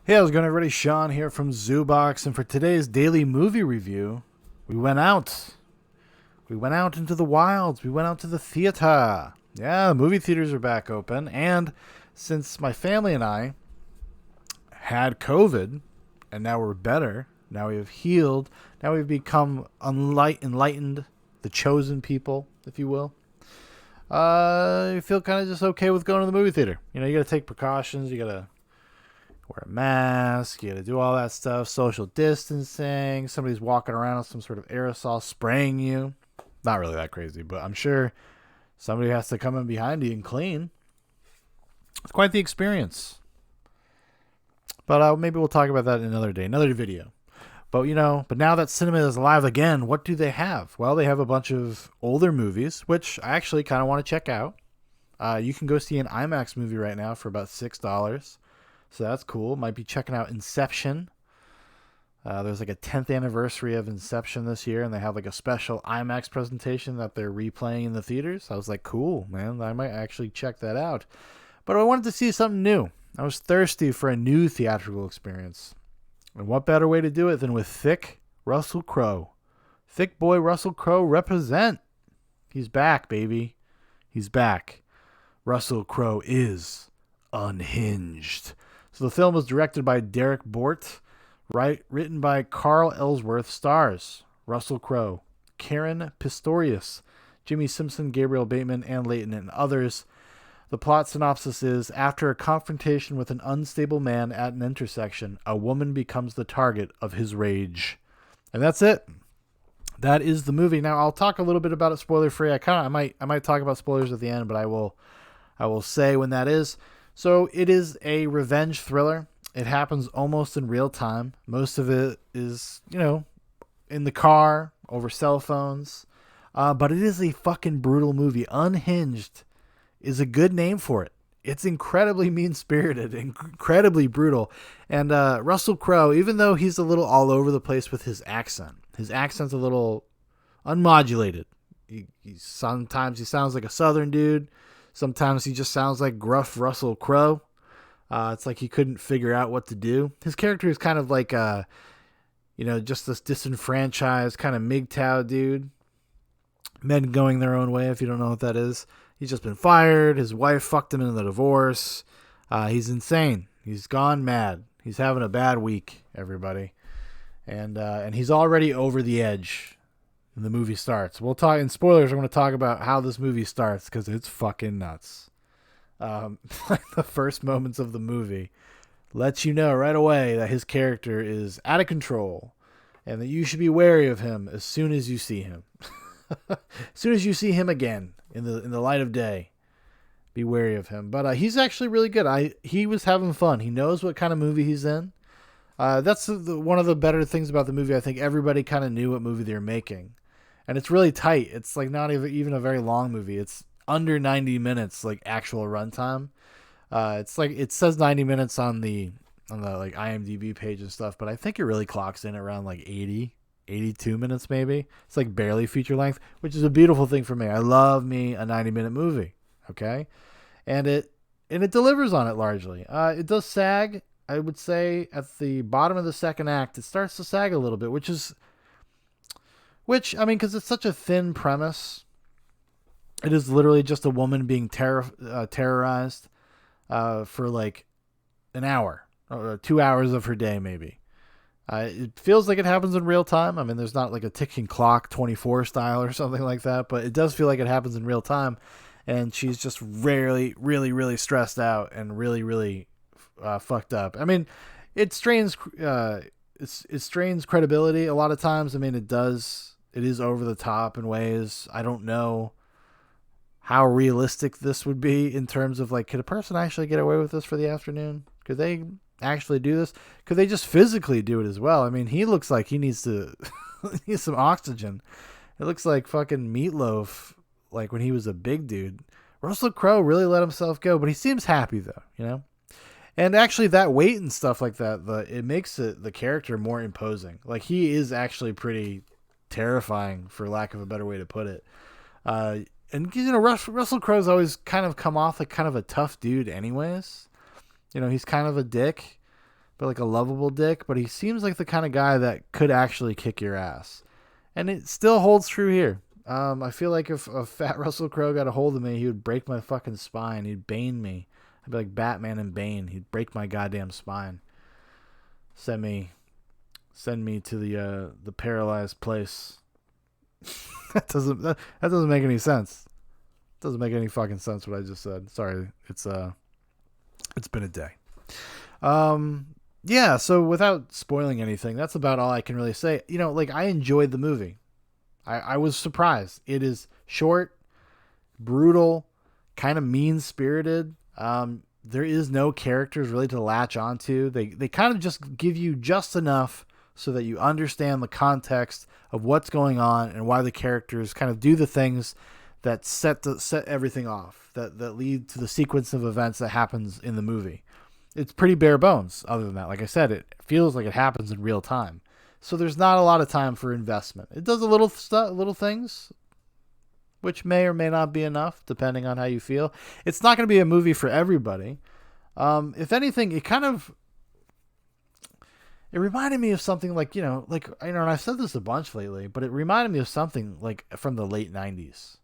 Hey, how's it going, everybody? Shaun here from Zoobox, and for today's daily movie review, we went out. We went out into the wilds. We went out to the theater. Yeah, the movie theaters are back open, and since my family and I had COVID, and now we're better, now we have healed, now we've become enlightened, the chosen people, if you will. You feel kind of just okay with going to the movie theater. You know, you got to take precautions. You got to wear a mask, you gotta do all that stuff, social distancing, somebody's walking around with some sort of aerosol spraying you. Not really that crazy, but I'm sure somebody has to come in behind you and clean. It's quite the experience. But maybe we'll talk about that another day, another video. But now that cinema is alive again, what do they have? Well, they have a bunch of older movies, which I actually kind of want to check out. You can go see an IMAX movie right now for about $6. So that's cool. Might be checking out Inception. There's like a 10th anniversary of Inception this year, and they have like a special IMAX presentation that they're replaying in the theaters. I was like, cool, man. I might actually check that out. But I wanted to see something new. I was thirsty for a new theatrical experience. And what better way to do it than with thicc Russel Crowe? Thick boy Russel Crowe represent. He's back, baby. He's back. Russel Crowe is unhinged. So the film was directed by Derrick Borte, written by Carl Ellsworth, stars Russel Crowe, Karen Pistorius, Jimmy Simpson, Gabriel Bateman, and Layton, and others. The plot synopsis is, after a confrontation with an unstable man at an intersection, a woman becomes the target of his rage. And that's it. That is the movie. Now I'll talk a little bit about it spoiler free. I might talk about spoilers at the end, but I will say when that is. So it is a revenge thriller. It happens almost in real time. Most of it is, in the car, over cell phones. But it is a fucking brutal movie. Unhinged is a good name for it. It's incredibly mean-spirited, incredibly brutal. And Russel Crowe, even though he's a little all over the place with his accent's a little unmodulated. Sometimes he sounds like a southern dude. Sometimes he just sounds like gruff Russel Crowe. It's like he couldn't figure out what to do. His character is kind of like, just this disenfranchised kind of MGTOW dude. Men going their own way, if you don't know what that is. He's just been fired. His wife fucked him in the divorce. He's insane. He's gone mad. He's having a bad week, everybody. And he's already over the edge. The movie starts. We'll talk in spoilers. I'm going to talk about how this movie starts because it's fucking nuts. The first moments of the movie lets you know right away that his character is out of control and that you should be wary of him as soon as you see him. As soon as you see him again in the light of day, be wary of him. But he's actually really good. He was having fun. He knows what kind of movie he's in. That's one of the better things about the movie. I think everybody kind of knew what movie they were making. And it's really tight. It's like not even a very long movie. It's under 90 minutes, like actual runtime. It's like it says 90 minutes on the like IMDb page and stuff, but I think it really clocks in around like 82 minutes maybe. It's like barely feature length, which is a beautiful thing for me. I love me a 90-minute movie. Okay, and it delivers on it largely. It does sag. I would say at the bottom of the second act, it starts to sag a little bit, because it's such a thin premise. It is literally just a woman being terrorized for like an hour or 2 hours of her day, maybe. It feels like it happens in real time. I mean, there's not like a ticking clock 24 style or something like that, but it does feel like it happens in real time. And she's just really, really, really stressed out and really, really fucked up. I mean, it strains credibility a lot of times. I mean, it does. It is over the top in ways. I don't know how realistic this would be in terms of like, could a person actually get away with this for the afternoon? Could they actually do this? Could they just physically do it as well? I mean, he looks like he needs to need some oxygen. It looks like fucking Meatloaf, like when he was a big dude. Russell Crowe really let himself go, but he seems happy though, And actually, that weight and stuff like that, it makes the character more imposing. Like he is actually pretty terrifying, for lack of a better way to put it. And Russell Crowe's always kind of come off like kind of a tough dude, anyways. He's kind of a dick. but like a lovable dick. But he seems like the kind of guy that could actually kick your ass, and it still holds true here. I feel like if a fat Russel Crowe got a hold of me, he would break my fucking spine. He'd bane me. I'd be like Batman and Bane. He'd break my goddamn spine. Send me to the paralyzed place. that doesn't make any sense. Doesn't make any fucking sense what I just said. Sorry. It's been a day. Yeah, so without spoiling anything, that's about all I can really say. You know, like, I enjoyed the movie. I was surprised. It is short, brutal, kind of mean-spirited. There is no characters really to latch onto. They kind of just give you just enough so that you understand the context of what's going on and why the characters kind of do the things that set everything off, that lead to the sequence of events that happens in the movie. It's pretty bare bones. Other than that, like I said, it feels like it happens in real time. So there's not a lot of time for investment. It does little things, which may or may not be enough, depending on how you feel. It's not going to be a movie for everybody. If anything, it reminded me of something like, and I've said this a bunch lately, but it reminded me of something like from the late 90s.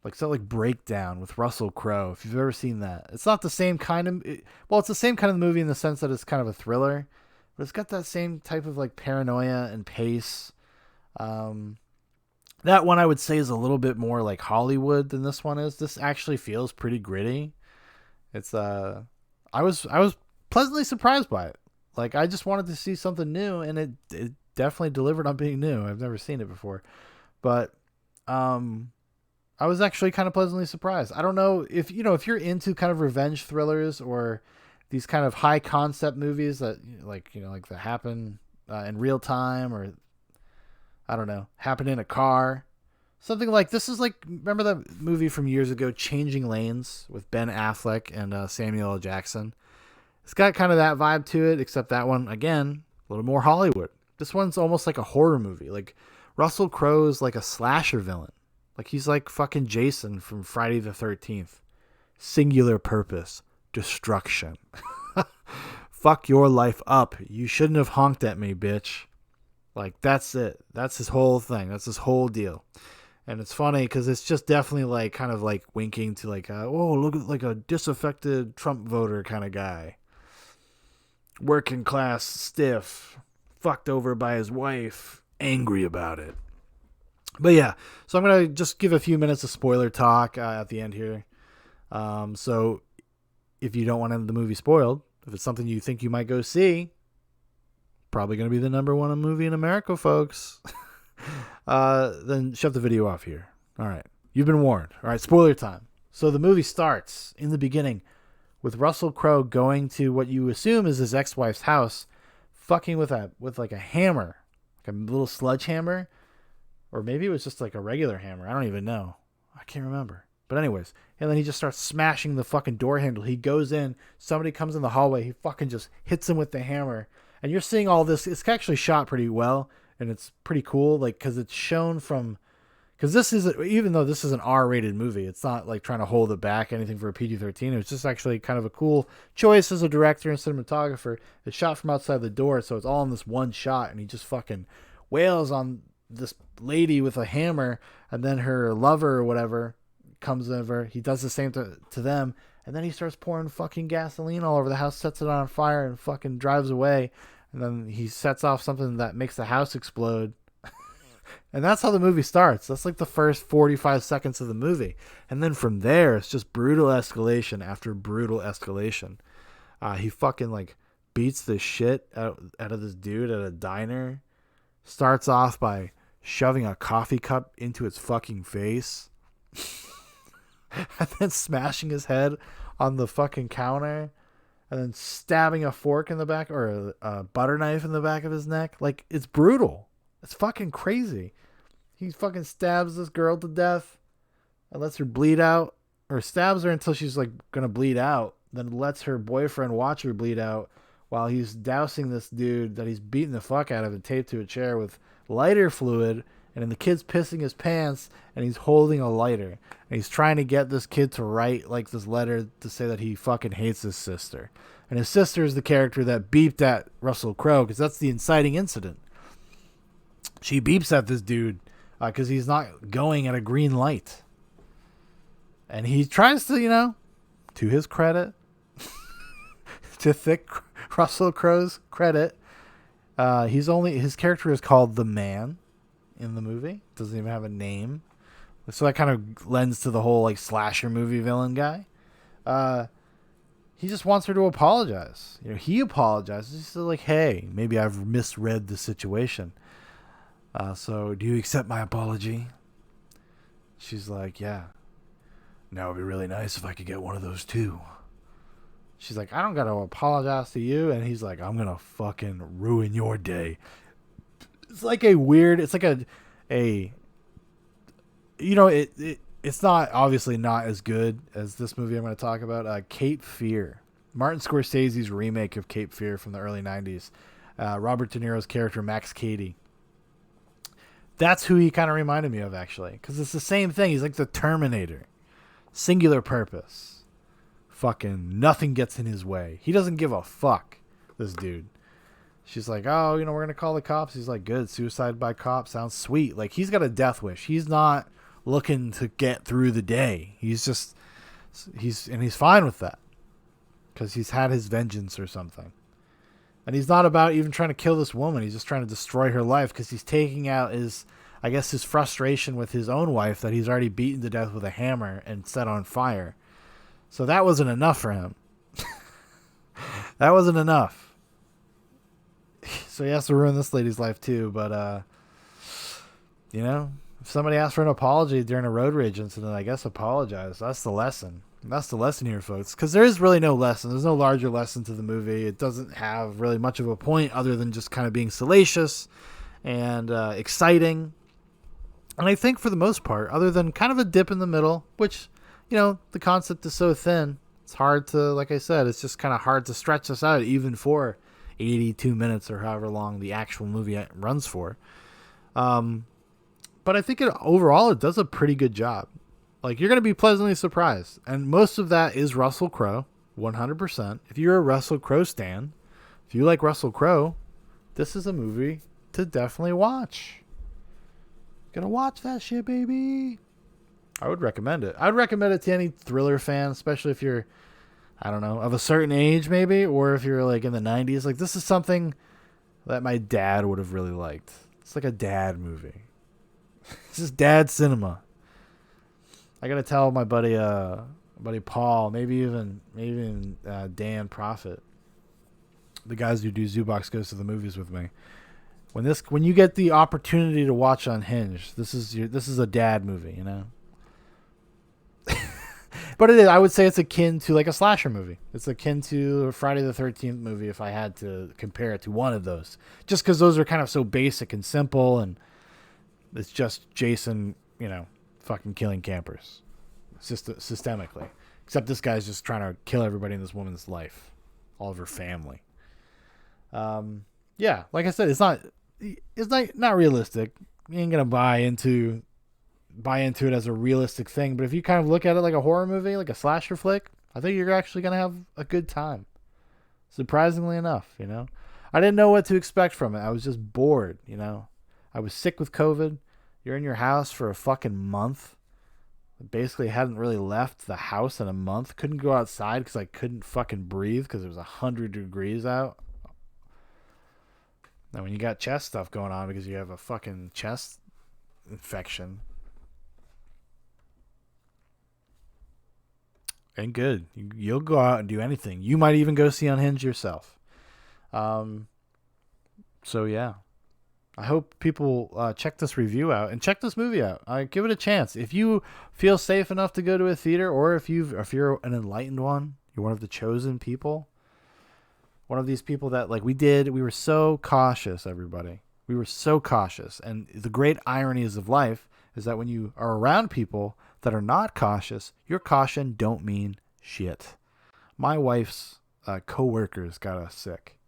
Like Breakdown with Russel Crowe, if you've ever seen that. It's not the same kind of... it's the same kind of movie in the sense that it's kind of a thriller, but it's got that same type of like paranoia and pace. That one I would say is a little bit more like Hollywood than this one is. This actually feels pretty gritty. It's I was pleasantly surprised by it. Like, I just wanted to see something new, and it definitely delivered on being new. I've never seen it before, but I was actually kind of pleasantly surprised. I don't know if you're into kind of revenge thrillers or these kind of high concept movies that like that happen in real time, or I don't know, happen in a car. Something like this is like, remember that movie from years ago, Changing Lanes, with Ben Affleck and Samuel L. Jackson? It's got kind of that vibe to it, except that one, again, a little more Hollywood. This one's almost like a horror movie. Like, Russel Crowe's like a slasher villain. Like, he's like fucking Jason from Friday the 13th. Singular purpose, destruction. Fuck your life up. You shouldn't have honked at me, bitch. Like, that's it. That's his whole thing. That's his whole deal. And it's funny because it's just definitely like kind of like winking to like, look at like a disaffected Trump voter kind of guy. Working class, stiff, fucked over by his wife, angry about it. But yeah, so I'm going to just give a few minutes of spoiler talk at the end here. So if you don't want the movie spoiled, if it's something you think you might go see, probably going to be the #1 movie in America, folks. Then shut the video off here. All right. You've been warned. All right. Spoiler time. So the movie starts in the beginning with Russel Crowe going to what you assume is his ex-wife's house, fucking with like a hammer, like a little sledgehammer, or maybe it was just like a regular hammer. I don't even know. I can't remember. But anyways, and then he just starts smashing the fucking door handle. He goes in, somebody comes in the hallway, he fucking just hits him with the hammer. And you're seeing all this. It's actually shot pretty well, and it's pretty cool, like, because it's shown from, because this is, even though this is an R-rated movie, it's not like trying to hold it back anything for a PG-13. It was just actually kind of a cool choice as a director and cinematographer. It's shot from outside the door, so it's all in this one shot, and he just fucking wails on this lady with a hammer, and then her lover or whatever comes over. He does the same to them, and then he starts pouring fucking gasoline all over the house, sets it on fire, and fucking drives away. And then he sets off something that makes the house explode. And that's how the movie starts. That's like the first 45 seconds of the movie. And then from there, it's just brutal escalation after brutal escalation. He fucking like beats the shit out of this dude at a diner. Starts off by shoving a coffee cup into its fucking face. And then smashing his head on the fucking counter. And then stabbing a fork in the back, or a butter knife in the back of his neck. Like, it's brutal. It's fucking crazy. He fucking stabs this girl to death and lets her bleed out, or stabs her until she's like gonna bleed out, then lets her boyfriend watch her bleed out while he's dousing this dude that he's beating the fuck out of and taped to a chair with lighter fluid. And then the kid's pissing his pants, and he's holding a lighter. And he's trying to get this kid to write like this letter to say that he fucking hates his sister. And his sister is the character that beeped at Russel Crowe, because that's the inciting incident. She beeps at this dude because he's not going at a green light. And he tries to, to his credit, to thick Russel Crowe's credit, his character is called the Man in the movie. Doesn't even have a name. So that kind of lends to the whole like slasher movie villain guy. He just wants her to apologize. He apologizes. He's like, hey, maybe I've misread the situation. So do you accept my apology? She's like, yeah. Now it'd be really nice if I could get one of those too. She's like, I don't got to apologize to you. And he's like, I'm going to fucking ruin your day. It's like it's not obviously not as good as this movie I'm going to talk about. Cape Fear. Martin Scorsese's remake of Cape Fear from the early 90s. Robert De Niro's character, Max Cady. That's who he kind of reminded me of, actually. Because it's the same thing. He's like the Terminator. Singular purpose. Fucking nothing gets in his way. He doesn't give a fuck, this dude. She's like, oh, we're going to call the cops. He's like, good. Suicide by cop sounds sweet. Like, he's got a death wish. He's not looking to get through the day. He's fine with that. Because he's had his vengeance or something. And he's not about even trying to kill this woman. He's just trying to destroy her life because he's taking out his frustration with his own wife that he's already beaten to death with a hammer and set on fire. So that wasn't enough for him. That wasn't enough. So he has to ruin this lady's life too. But, if somebody asks for an apology during a road rage incident, I guess apologize. That's the lesson. That's the lesson here, folks. Because there is really no lesson. There's no larger lesson to the movie. It doesn't have really much of a point other than just kind of being salacious and exciting. And I think for the most part, other than kind of a dip in the middle, which, the concept is so thin, it's hard to, like I said, it's just kind of hard to stretch this out even for 82 minutes or however long the actual movie runs for. But I think overall it does a pretty good job. Like, you're going to be pleasantly surprised. And most of that is Russel Crowe, 100%. If you're a Russel Crowe stan, if you like Russel Crowe, this is a movie to definitely watch. Gonna watch that shit, baby. I would recommend it. I would recommend it to any thriller fan, especially if you're, I don't know, of a certain age maybe, or if you're like in the 90s. Like, this is something that my dad would have really liked. It's like a dad movie. This is dad cinema. I gotta tell my buddy Paul, maybe even Dan Prophet, the guys who do Zoobox Goes to the Movies with me. When you get the opportunity to watch Unhinged, this is a dad movie, But it is, I would say it's akin to like a slasher movie. It's akin to a Friday the 13th movie if I had to compare it to one of those. Just because those are kind of so basic and simple, and it's just Jason, fucking killing campers. Systemically. Except this guy's just trying to kill everybody in this woman's life. All of her family. Yeah, like I said, it's not realistic. You ain't gonna buy into it as a realistic thing. But if you kind of look at it like a horror movie, like a slasher flick, I think you're actually gonna have a good time. Surprisingly enough, I didn't know what to expect from it. I was just bored, I was sick with COVID. You're in your house for a fucking month. Basically hadn't really left the house in a month. Couldn't go outside because I couldn't fucking breathe because it was 100 degrees out. Now, when you got chest stuff going on because you have a fucking chest infection, ain't good. You'll go out and do anything. You might even go see Unhinged yourself. So, yeah. I hope people check this review out and check this movie out. Give it a chance. If you feel safe enough to go to a theater, or if you're an enlightened one, you're one of the chosen people, one of these people that we were so cautious, everybody. We were so cautious. And the great ironies of life is that when you are around people that are not cautious, your caution don't mean shit. My wife's co-workers got us sick.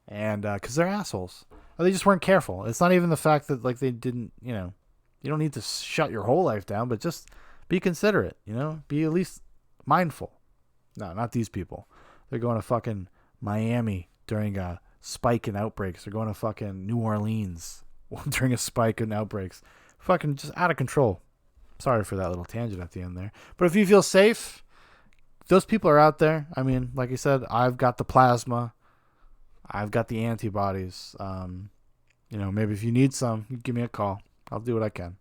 And because they're assholes. Or they just weren't careful. It's not even the fact that they didn't, you don't need to shut your whole life down, but just be considerate, be at least mindful. No, not these people. They're going to fucking Miami during a spike in outbreaks. They're going to fucking New Orleans during a spike in outbreaks. Fucking just out of control. Sorry for that little tangent at the end there. But if you feel safe, those people are out there. I mean, like I said, I've got the plasma. I've got the antibodies. Maybe if you need some, you give me a call. I'll do what I can.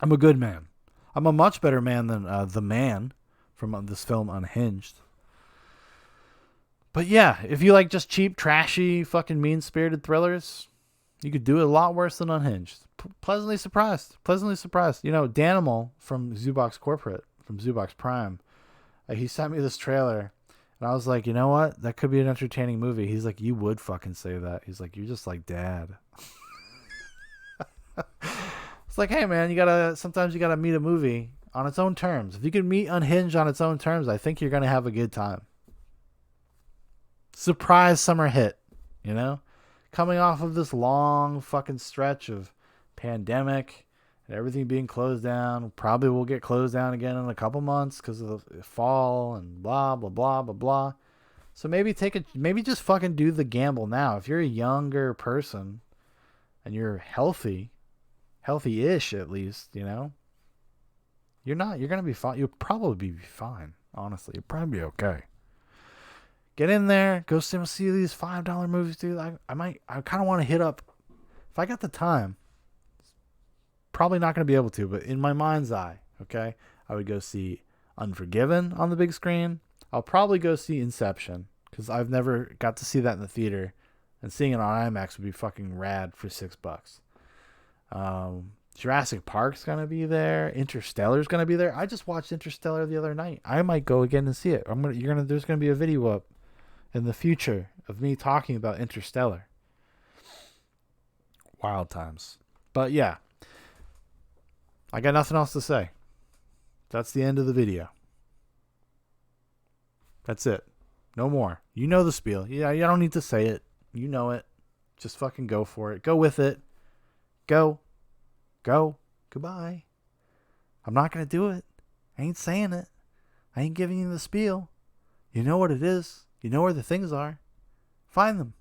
I'm a good man. I'm a much better man than the man from this film Unhinged. But yeah, if you like just cheap, trashy, fucking mean-spirited thrillers, you could do it a lot worse than Unhinged. Pleasantly surprised. Danimal from Zoobox Corporate, from Zoobox Prime, he sent me this trailer, and I was like, you know what? That could be an entertaining movie. He's like, you would fucking say that. He's like, you're just like Dad. It's like, hey man, sometimes you gotta meet a movie on its own terms. If you can meet Unhinged on its own terms, I think you're gonna have a good time. Surprise summer hit, coming off of this long fucking stretch of pandemic and everything being closed down. Probably will get closed down again in a couple months because of the fall and blah blah blah blah blah. So maybe just fucking do the gamble now. If you're a younger person and you're healthy-ish at least, you're gonna be fine. You'll probably be fine. Honestly, you'll probably be okay. Get in there, go see these $5 movies, dude. I kind of want to hit up, if I got the time, probably not going to be able to, but in my mind's eye, okay, I would go see Unforgiven on the big screen. I'll probably go see Inception, because I've never got to see that in the theater, and seeing it on IMAX would be fucking rad for $6. Jurassic Park's going to be there. Interstellar's going to be there. I just watched Interstellar the other night. I might go again and see it. There's going to be a video up in the future of me talking about Interstellar. Wild times. But yeah, I got nothing else to say. That's the end of the video. That's it. No more. You know the spiel. Yeah, you don't need to say it. You know it. Just fucking go for it. Go with it. Go. Goodbye. I'm not going to do it. I ain't saying it. I ain't giving you the spiel. You know what it is. You know where the things are. Find them.